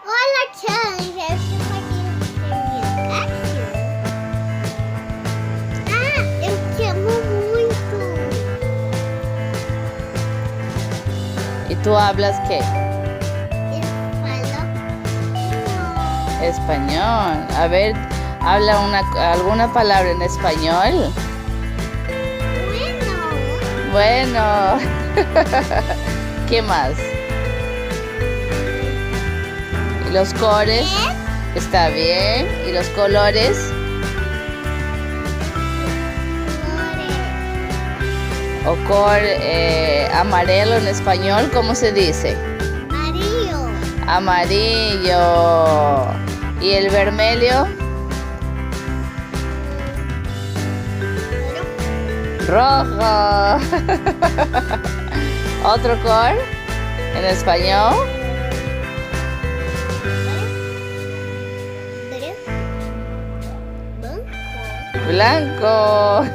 Hola, Charlie. Eu estou aqui na minha casa. Eu te amo muito. ¿Y tú hablas qué? Español. Español. A ver, habla alguna palabra en español. Bueno. Bueno. ¿Qué más? ¿Y los cores? Está bien. ¿Y los colores? O amarelo en español, ¿cómo se dice? Amarillo. Amarillo. ¿Y el vermelho? Rojo. ¿Otro color en español? Blanco.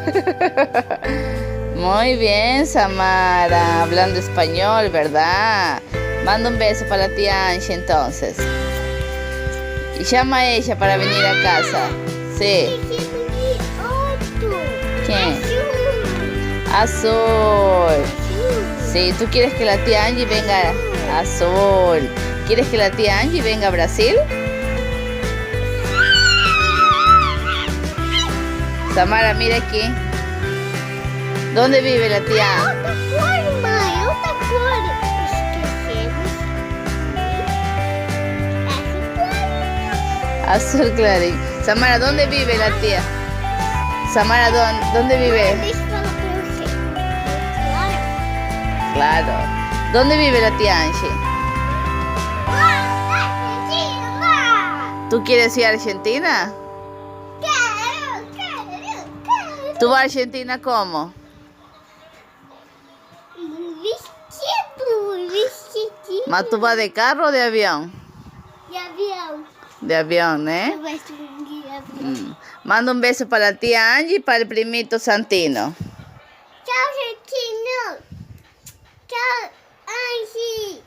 Muy bien, Samara, hablando español, ¿verdad? Manda un beso para la tía Angie entonces. Y llama a ella para venir a casa. Sí. ¿Quién? Azul. Sí, ¿tú quieres que la tía Angie venga? Azul. ¿Quieres que la tía Angie venga a Brasil? Samara, mira aquí. ¿Dónde vive la tía? Outra cor, mãe. Outra cor. Esquecemos. Azul clarín. Samara, ¿dónde vive la tía? Samara, ¿dónde vive? Deixa eu falar pra você. Claro. ¿Dónde vive la tía Angie? Argentina! ¿Tú quieres ir a Argentina? Quero. ¿Tú vas a Argentina cómo? Vestidinho. ¿Más tú vas de carro o de avión? De avião. De avión, ¿eh? Eu gosto de avião. Manda un beso para la tía Angie y para el primito Santino. Tchau, Argentina. Tchau, Angie.